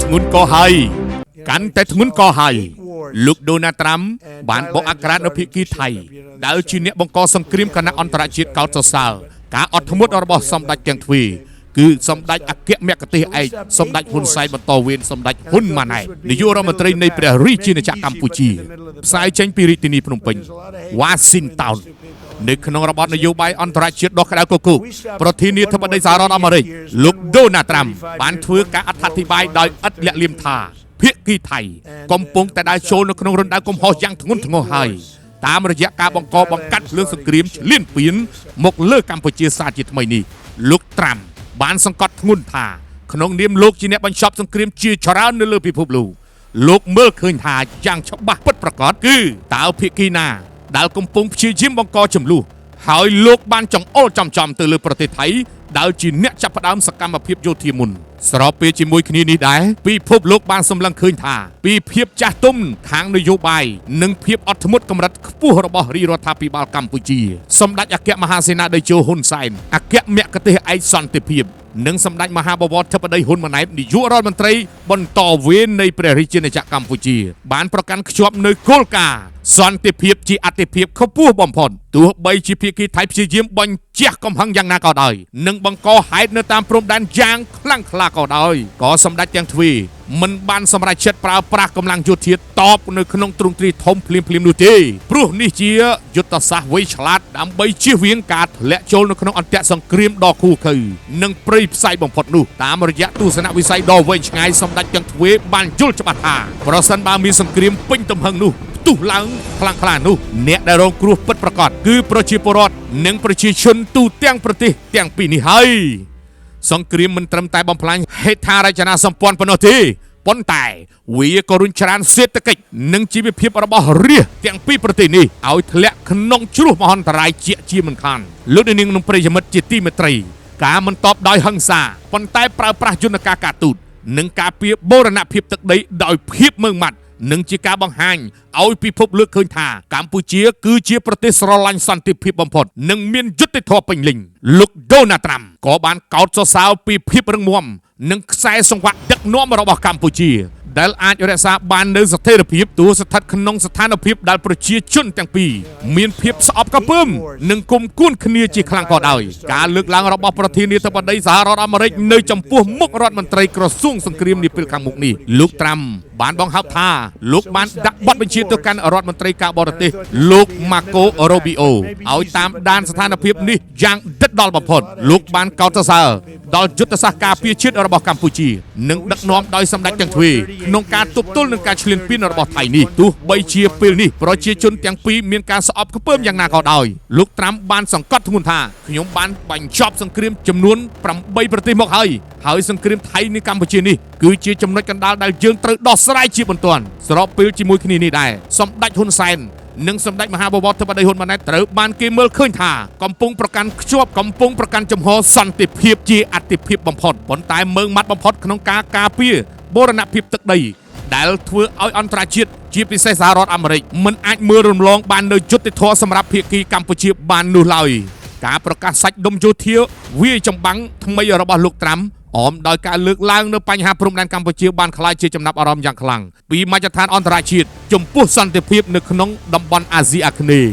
ធ្ងន់ក៏ហើយកាន់តែធ្ងន់ក៏ហើយលោកដូណាល់ត្រាំបានបកអាក្រាតនៅភាគីថៃដែលជាអ្នកបង្កសង្គ្រាមគណៈអន្តរជាតិកោតសរសើរការអត់ធ្មត់របស់សម្ដេចទាំងទ្វេគឺសម្ដេចអគ្គមគ្គទេសឯកសម្ដេចហ៊ុនសែនបន្តវេនសម្ដេចហ៊ុនម៉ាណែតនាយករដ្ឋមន្ត្រីនៃព្រះរាជាណាចក្រកម្ពុជាផ្សាយចេញពីរាជធានីភ្នំពេញ Washington នៅក្នុងរបបនយោបាយអន្តរជាតិដ៏ក្តៅគគុកប្រធានាធិបតីសហរដ្ឋអាមេរិកលោកដូណាល់ត្រាំបានធ្វើការអត្ថាធិប្បាយដោយឥតលាក់លៀមថាភាគីថៃកំពុងតែដើរចូលនៅក្នុងរណ្ដៅកំហុសយ៉ាងធ្ងន់ធ្ងរហើយតាមរយៈការបង្កាត់ភ្លើងសង្គ្រាមឈ្លានពានមកលើកម្ពុជាសាជាថ្មីនេះលោកត្រាំបានសង្កត់ធ្ងន់ថាក្នុងនាមលោកជាអ្នកបញ្ឈប់សង្គ្រាមជាច្រើននៅលើពិភពលោកមើលឃើញថាយ៉ាងច្បាស់ពិតប្រាកដគឺតើភាគីណាដែលកំពុងព្យាយាមបង្កចំនួនហើយលោកបានចង្អុលចំទៅលើប្រទេសថៃដែលជាអ្នកចាប់ផ្ដើមសកម្មភាពយោធាមុនស្របពេលជាមួយគ្នានេះដែរពិភពលោកបានសម្លឹងឃើញថាពីភាពចាស់ទុំខាងនយោបាយនិងភាពអត់ធ្មត់កម្រិតខ្ពស់របស់រាជរដ្ឋាភិបាលកម្ពុជាសម្ដេចអគ្គមហាសេនាធិការហ៊ុនសែនអគ្គមគ្គទេសឯកសន្តិភាពនិងសម្ដេចមហាបវរធិបតីហ៊ុនម៉ាណែតនាយករដ្ឋមន្ត្រីបន្តវេននៃព្រះរាជាណាចក្រកម្ពុជាបានប្រកាន់ខ្ជាប់នៅគោលការណ៍សន្តិភាពជាអតិភិបខ្ពស់បំផុតទោះបីជាភាគីថៃព្យាយាមបញ្ជះកំហឹងយ៉ាងណាក៏ដោយនិងបង្កហេតុនៅតាមព្រំដែនយ៉ាងខ្លាំងក្លាក៏ដោយក៏សម្ដេចទាំងទ្វេមិនបានសម្រេចចិត្តប្រើប្រាស់កម្លាំងយោធាតបនៅក្នុងទ្រង់ទ្រាយធំភ្លាមនោះទេព្រោះនេះជាយុទ្ធសាស្ត្រវៃឆ្លាតដើម្បីជៀសវាងការធ្លាក់ចូលនៅក្នុងអន្តរសង្គ្រាមដ៏ឃោរឃៅនិងព្រៃផ្សៃបំផុតនោះតាមរយៈទស្សនវិស័យដ៏វែងឆ្ងាយសម្ដេចទាំងទ្វេបានយល់ច្បាស់ថាប្រសិនបើមានសង្គ្រាមពេញទំហឹងនោះផ្ទុះឡើងខ្លាំងក្លានោះអ្នកដែលរងគ្រោះពិតប្រាកដគឺប្រជាពលរដ្ឋនិងប្រជាជនទូទាំងប្រទេសទាំងពីរនេះហើយសង្គ្រាមមិនត្រឹមតែបំផ្លាញហេដ្ឋារចនាសម្ព័ន្ធប៉ុណ្ណោះទេប៉ុន្តែវាក៏រុញច្រានសេដ្ឋកិច្ចនិងជីវភាពរបស់រាស្ត្រទាំងពីរប្រទេសនេះឲ្យធ្លាក់ក្នុងជ្រោះមហន្តរាយជាមិនខានលោកនាងនិងប្រិយមិត្តជាទីមេត្រីការមិនតបដោយហិង្សាប៉ុន្តែប្រើប្រាស់យន្តការការទូតនិងការពារបូរណភាពទឹកដីដោយភាពម៉ឺងម៉ាត់និងជាការបង្ហាញឲ្យពិភពលោកឃើញថាកម្ពុជាគឺជាប្រទេសស្រឡាញ់សន្តិភាពបំផុតនិងមានយុត្តិធម៌ពេញលេញលោកដូណាល់ត្រាំក៏បានកោតសរសើរពីភាពរឹងមាំនិងខ្សែសង្វាក់ដឹកនាំរបស់កម្ពុជាដែលអាចរក្សាបាននូវស្ថិរភាពទោះស្ថិតក្នុងស្ថានភាពដែលប្រជាជនទាំងពីរមានភាពស្អប់ក្រពើមនិងគុំគួនគ្នាជាខ្លាំងក៏ដោយការលើកឡើងរបស់ប្រធានាធិបតីសហរដ្ឋអាមេរិកនៅចំពោះមុខរដ្ឋមន្ត្រីក្រសួងសង្គ្រាមនាពេលខាងមុខនេះលោកត្រាំបានបង្ហើបថាលោកបានដាក់បទបញ្ជាទៅកាន់រដ្ឋមន្ត្រីការបរទេសលោកម៉ាកូរ៉ូប៊ីអូឲ្យតាមដានស្ថានភាពនេះយ៉ាងដិតដល់បំផុតលោកបានកោតសរសើរដល់យុទ្ធសាស្ត្រការពារជាតិរបស់កម្ពុជានិងដឹកនាំដោយសម្ដេចទាំងទ្វេក្នុងការទប់ទល់នឹងការឈ្លានពានរបស់ថៃនេះទោះបីជាពេលនេះប្រជាជនទាំងពីរមានការស្អប់ខ្ពើមយ៉ាងណាក៏ដោយលោកត្រាំបានសង្កត់ធ្ងន់ថាខ្ញុំបានបញ្ចប់សង្គ្រាមចំនួន8ប្រទេសមកហើយសង្គ្រាមថៃនៅកម្ពុជានេះគឺជាចំណុចកណ្ដាលដែលយើងត្រូវដោះស្រាយជាបន្ទាន់ស្របពេលជាមួយគ្នានេះដែរសម្ដេចហ៊ុនសែននិងសម្ដេចមហាបវរធិបតីហ៊ុនម៉ាណែតត្រូវបានគេមើលឃើញថាកំពុងប្រកាន់ខ្ជាប់កំពុងប្រកាន់ចំហសន្តិភាពជាអតិភិបបំផុតប៉ុន្តែមើងម៉ាត់បំផុតក្នុងការការពារបូរណភាពទឹកដីដែលធ្វើឲ្យអន្តរជាតិជាពិសេសសហរដ្ឋអាមេរិកមិនអាចមើលរំលងបាននូវយុត្តិធម៌សម្រាប់ភាគីកម្ពុជាបាននោះឡើយការប្រកាសសាច់ដុំយោធាវាយចម្បាំងថ្មីរបស់លោកត្រាំអមដោយការលើកឡើងនៅបញ្ហាព្រំដែនកម្ពុជាបានក្លាយជាចំណាប់អារម្មណ៍យ៉ាងខ្លាំងពីមជ្ឈដ្ឋានអន្តរជាតិចំពោះសន្តិភាពនៅក្នុងតំបន់អាស៊ីអាគ្នេយ៍